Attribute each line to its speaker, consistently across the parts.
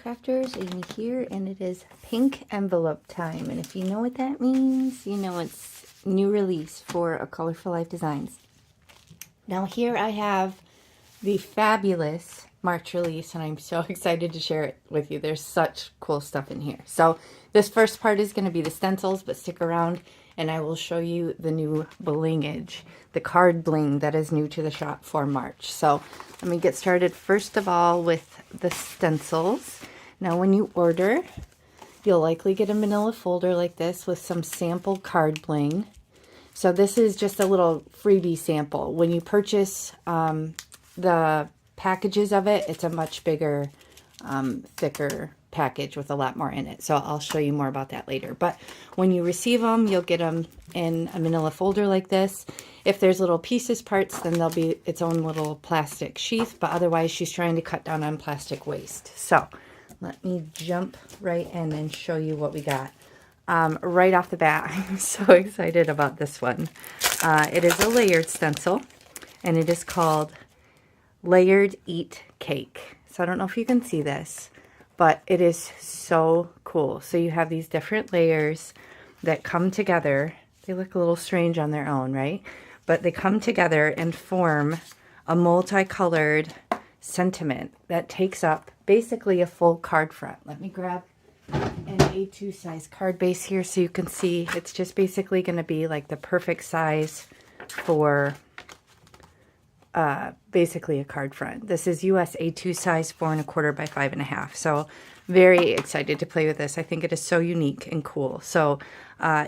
Speaker 1: crafters, Amy here, and it is pink envelope time. And if you know what that means, you know it's new release for a Colorful Life Designs. Now here I have the fabulous March release, and I'm so excited to share it with you. There's such cool stuff in here. So this first part is going to be the stencils, but stick around and I will show you the new blingage, the card bling that is new to the shop for March. So let me get started first of all with the stencils. Now when you order, you'll likely get a manila folder like this with some sample card bling. So this is just a little freebie sample. When you purchase the packages of it, it's a much bigger, thicker package with a lot more in it. So I'll show you more about that later. But when you receive them, you'll get them in a manila folder like this. If there's little pieces, parts, then there'll be its own little plastic sheath. But otherwise, she's trying to cut down on plastic waste. So let me jump right in and show you what we got. Right off the bat, I'm so excited about this one. It is a layered stencil, and it is called Layered Eat Cake. So I don't know if you can see this, but it is so cool. So you have these different layers that come together. They look a little strange on their own, right? But they come together and form a multicolored sentiment that takes up basically a full card front. Let me grab an A2 size card base here so you can see it's just basically going to be like the perfect size for basically a card front. This is US A2 size 4 1/4 by 5 1/2. So very excited to play with this. I think it is so unique and cool. So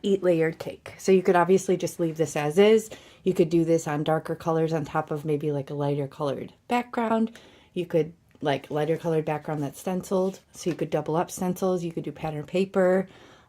Speaker 1: eat layered cake. So you could obviously just leave this as is. You could do this on darker colors on top of maybe like a lighter colored background. You could like lighter colored background that's stenciled. So you could double up stencils. You could do pattern paper.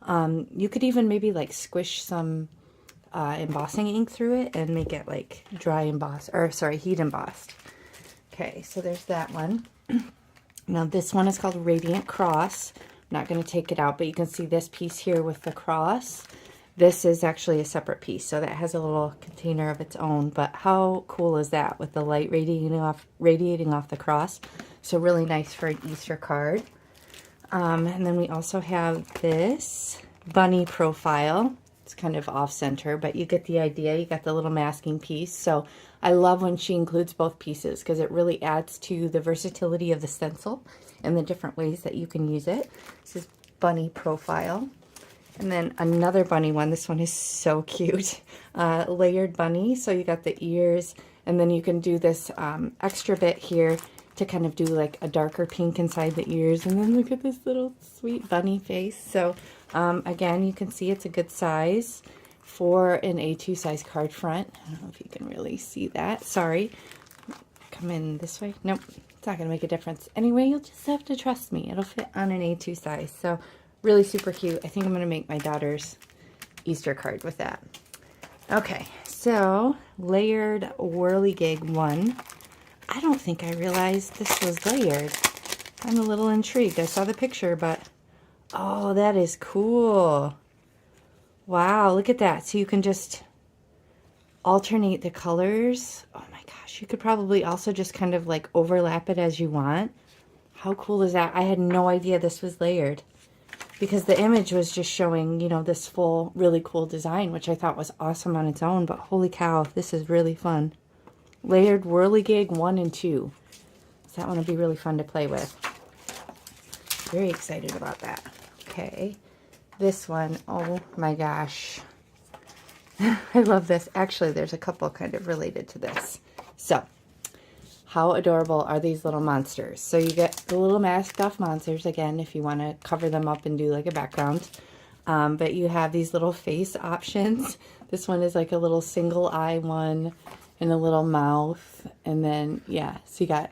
Speaker 1: You could even maybe like squish some embossing ink through it and make it like dry embossed, or sorry, heat embossed. Okay, so there's that one. Now this one is called Radiant Cross. I'm not going to take it out, but you can see this piece here with the cross. This is actually a separate piece, so that has a little container of its own. But how cool is that with the light radiating off the cross? So really nice for an Easter card. And then we also have this bunny profile. It's kind of off center, but you get the idea. You got the little masking piece. So I love when she includes both pieces because it really adds to the versatility of the stencil and the different ways that you can use it. This is bunny profile. And then another bunny one. This one is so cute. Layered bunny. So you got the ears, and then you can do this extra bit here to kind of do like a darker pink inside the ears. And then look at this little sweet bunny face. So again, you can see it's a good size for an A2 size card front. I don't know if you can really see that. Sorry. Come in this way. Nope. It's not going to make a difference. Anyway, you'll just have to trust me. It'll fit on an A2 size. So really super cute. I think I'm going to make my daughter's Easter card with that. Okay. So layered whirligig one. I don't think I realized this was layered. I'm a little intrigued. I saw the picture, but oh, that is cool. Wow, look at that. So you can just alternate the colors. Oh my gosh, you could probably also just kind of like overlap it as you want. How cool is that? I had no idea this was layered because the image was just showing, you know, this full, really cool design, which I thought was awesome on its own, but holy cow, this is really fun. Layered whirligig 1 and 2. So that one will be really fun to play with. Very excited about that. Okay, this one, oh my gosh. I love this. Actually, there's a couple kind of related to this. So, how adorable are these little monsters? So you get the little masked off monsters, again, if you want to cover them up and do like a background. But you have these little face options. This one is like a little single eye one and a little mouth. And then, yeah, so you got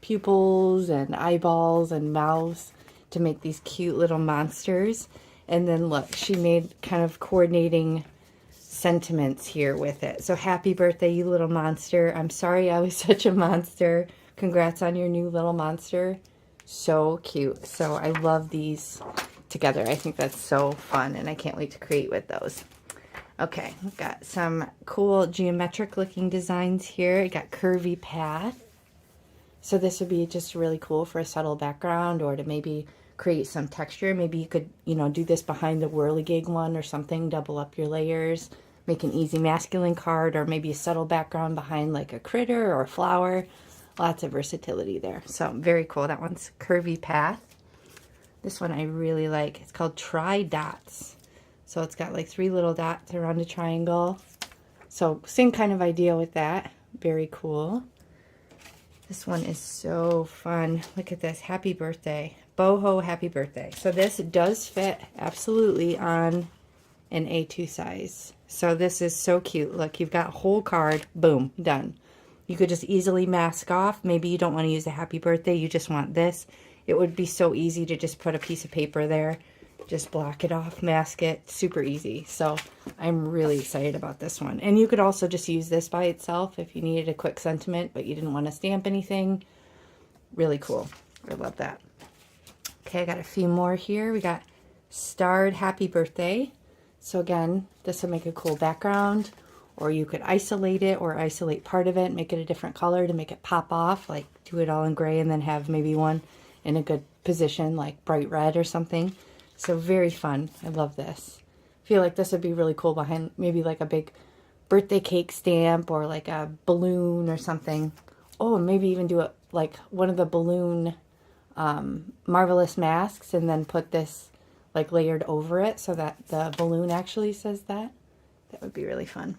Speaker 1: pupils and eyeballs and mouths to make these cute little monsters. And then look, she made kind of coordinating sentiments here with it. So happy birthday, you little monster. I'm sorry I was such a monster. Congrats on your new little monster. So cute. So I love these together. I think that's so fun, and I can't wait to create with those. Okay, we've got some cool geometric looking designs here. I got curvy path. So this would be just really cool for a subtle background, or to maybe create some texture. Maybe you could, you know, do this behind the whirligig one or something, double up your layers, make an easy masculine card, or maybe a subtle background behind like a critter or a flower. Lots of versatility there. So very cool. That one's Curvy Path. This one I really like. It's called Tri Dots. So it's got like 3 little dots around a triangle. So same kind of idea with that. Very cool. This one is so fun. Look at this. Happy birthday. Boho happy birthday. So this does fit absolutely on an A2 size. So this is so cute. Look, you've got a whole card. Boom. Done. You could just easily mask off. Maybe you don't want to use a happy birthday. You just want this. It would be so easy to just put a piece of paper there. Just block it off, mask it. Super easy. So I'm really excited about this one. And you could also just use this by itself if you needed a quick sentiment, but you didn't want to stamp anything. Really cool. I love that. Okay, I got a few more here. We got Starred Happy Birthday. So again, this will make a cool background, or you could isolate it or isolate part of it, make it a different color to make it pop off, like do it all in gray and then have maybe one in a good position, like bright red or something. So very fun. I love this. I feel like this would be really cool behind maybe like a big birthday cake stamp or like a balloon or something. Oh, and maybe even do it like one of the balloon Marvelous masks and then put this like layered over it so that the balloon actually says that. That would be really fun.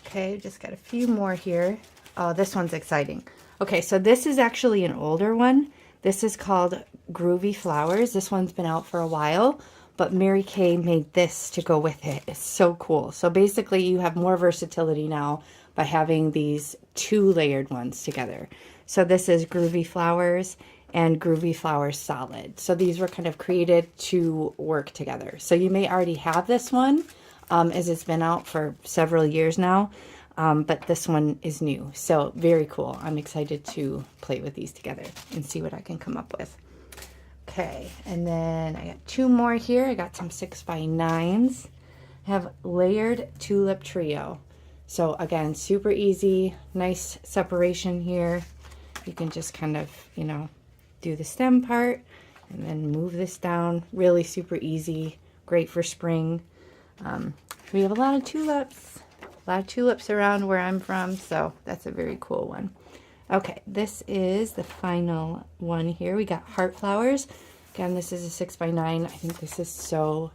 Speaker 1: Okay, just got a few more here. Oh, this one's exciting. Okay, so this is actually an older one. This is called Groovy Flowers. This one's been out for a while, but Mary Kay made this to go with it. It's so cool. So basically you have more versatility now by having these 2 layered ones together. So this is Groovy Flowers and Groovy Flowers Solid. So these were kind of created to work together. So you may already have this one, as it's been out for several years now, but this one is new. So very cool. I'm excited to play with these together and see what I can come up with. Okay, and then I got 2 more here. I got some 6x9s. I have Layered Tulip Trio. So again, super easy, nice separation here. You can just kind of, you know, do the stem part and then move this down. Really super easy, great for spring. We have a lot of tulips around where I'm from, so that's a very cool one. Okay, this is the final one here. We got Heart Flowers. Again, this is a 6x9. I think this is so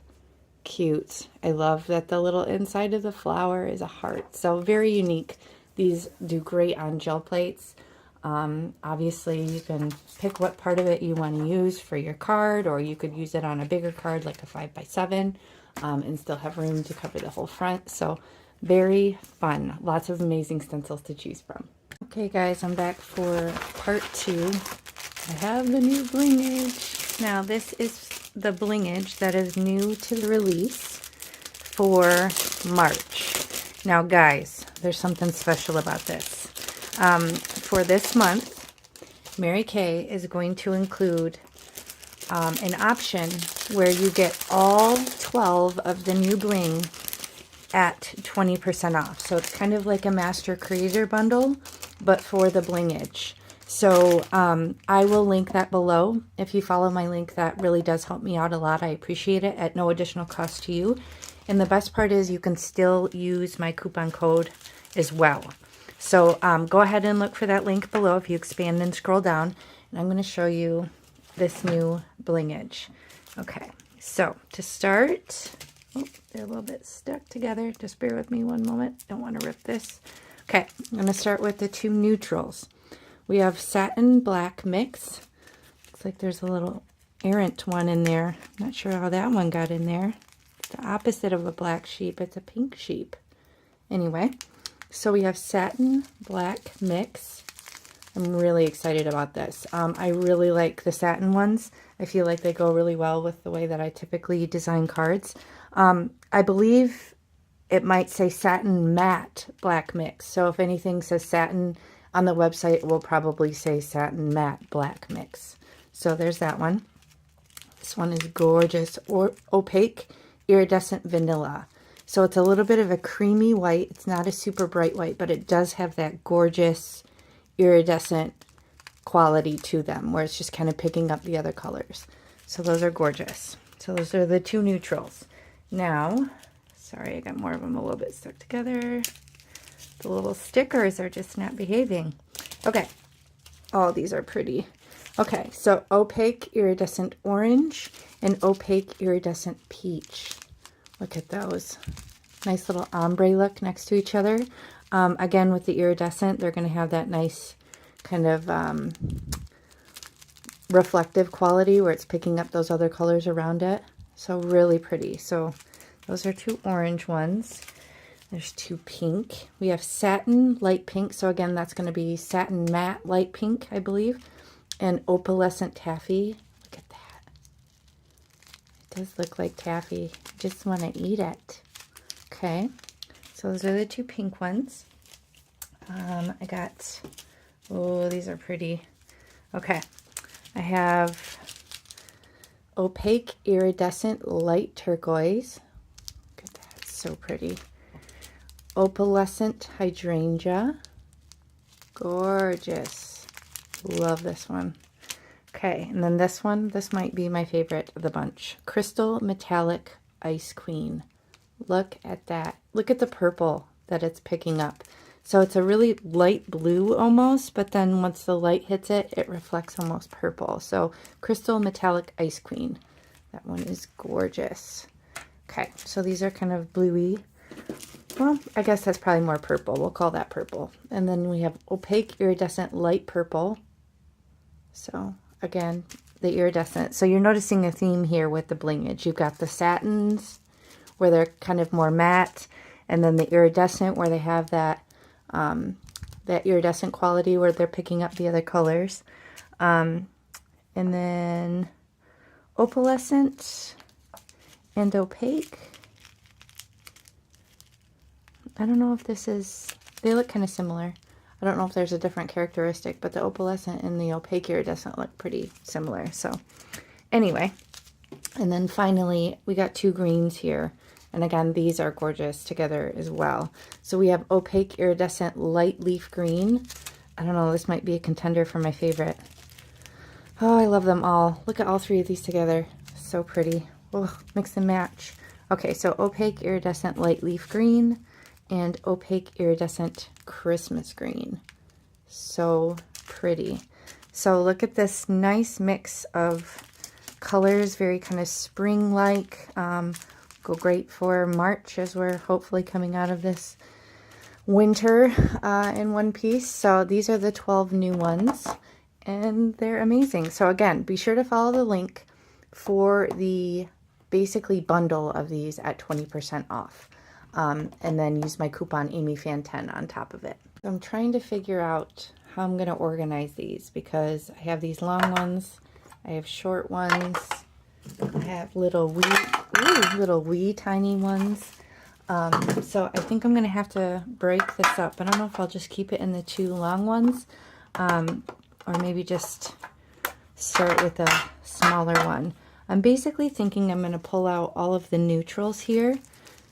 Speaker 1: cute. I love that the little inside of the flower is a heart. So very unique. These do great on gel plates. Obviously you can pick what part of it you want to use for your card, or you could use it on a bigger card like a 5x7 and still have room to cover the whole front. So very fun. Lots of amazing stencils to choose from. Okay guys, I'm back for part 2. I have the new Blingage. Now this is the Blingage that is new to the release for March. Now guys, there's something special about this. For this month, Mary Kay is going to include an option where you get all 12 of the new bling at 20% off. So it's kind of like a master creator bundle, but for the Blingage. So I will link that below. If you follow my link, that really does help me out a lot. I appreciate it at no additional cost to you. And the best part is you can still use my coupon code as well. So go ahead and look for that link below if you expand and scroll down. And I'm going to show you this new Blingage. Okay, so to start, oh, they're a little bit stuck together. Just bear with me one moment. Don't want to rip this. Okay, I'm going to start with the 2 neutrals. We have Satin Black Mix. Looks like there's a little errant one in there. Not sure how that one got in there. It's the opposite of a black sheep. It's a pink sheep. Anyway, so we have Satin Black Mix. I'm really excited about this. I really like the satin ones. I feel like they go really well with the way that I typically design cards. I believe it might say Satin Matte Black Mix. So if anything says satin on the website, it will probably say Satin Matte Black Mix. So there's that one. This one is gorgeous. Opaque Iridescent Vanilla. So it's a little bit of a creamy white. It's not a super bright white, but it does have that gorgeous iridescent quality to them, where it's just kind of picking up the other colors. So those are gorgeous. So those are the two neutrals. Now, sorry, I got more of them a little bit stuck together. The little stickers are just not behaving. Okay. Oh, these are pretty. Okay, so opaque iridescent orange and opaque iridescent peach. Look at those. Nice little ombre look next to each other. Again, with the iridescent, they're going to have that nice kind of reflective quality where it's picking up those other colors around it. So really pretty. So those are two orange ones. There's two pink. We have satin light pink. So again, that's going to be satin matte light pink, I believe. And opalescent taffy. Look at that. It does look like taffy. I just want to eat it. Okay. So those are the two pink ones. I got, oh, these are pretty. Okay. I have opaque iridescent light turquoise. Look at that. It's so pretty. Opalescent hydrangea. Gorgeous. Love this one. Okay, and then this one, this might be my favorite of the bunch. Crystal Metallic Ice Queen. Look at that. Look at the purple that it's picking up. So it's a really light blue almost, but then once the light hits it, it reflects almost purple. So Crystal Metallic Ice Queen. That one is gorgeous. Okay, so these are kind of bluey. Well, I guess that's probably more purple. We'll call that purple. And then we have opaque iridescent light purple. So again, the iridescent. So you're noticing a theme here with the blingage. You've got the satins where they're kind of more matte, and then the iridescent where they have that that iridescent quality where they're picking up the other colors. And then opalescent and opaque. I don't know if this is, they look kind of similar. I don't know if there's a different characteristic, but the opalescent and the opaque iridescent look pretty similar. So anyway, and then finally we got two greens here. And again, these are gorgeous together as well. So we have opaque iridescent light leaf green. I don't know, this might be a contender for my favorite. Oh, I love them all. Look at all three of these together. So pretty. Oh, mix and match. Okay, so opaque iridescent light leaf green and opaque iridescent Christmas green. So pretty. So look at this nice mix of colors, very kind of spring-like. Go great for March as we're hopefully coming out of this winter in one piece. So these are the 12 new ones, and they're amazing. So again, be sure to follow the link for the basically bundle of these at 20% off. And then use my coupon AmyFan10 on top of it. So I'm trying to figure out how I'm going to organize these because I have these long ones, I have short ones, I have little wee tiny ones. So I think I'm going to have to break this up. I don't know if I'll just keep it in the two long ones, or maybe just start with a smaller one. I'm basically thinking I'm going to pull out all of the neutrals here.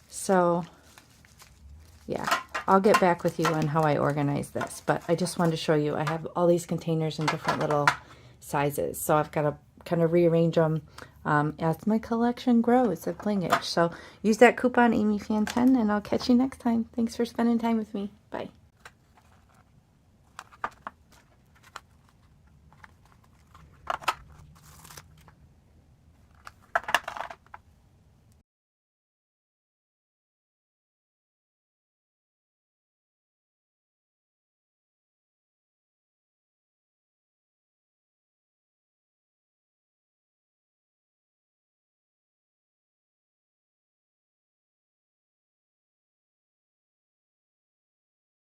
Speaker 1: So yeah, I'll get back with you on how I organize this, but I just wanted to show you I have all these containers in different little sizes, so I've got to kind of rearrange them as my collection grows of blingage. So use that coupon AmyFan10 and I'll catch you next time. Thanks for spending time with me. Bye.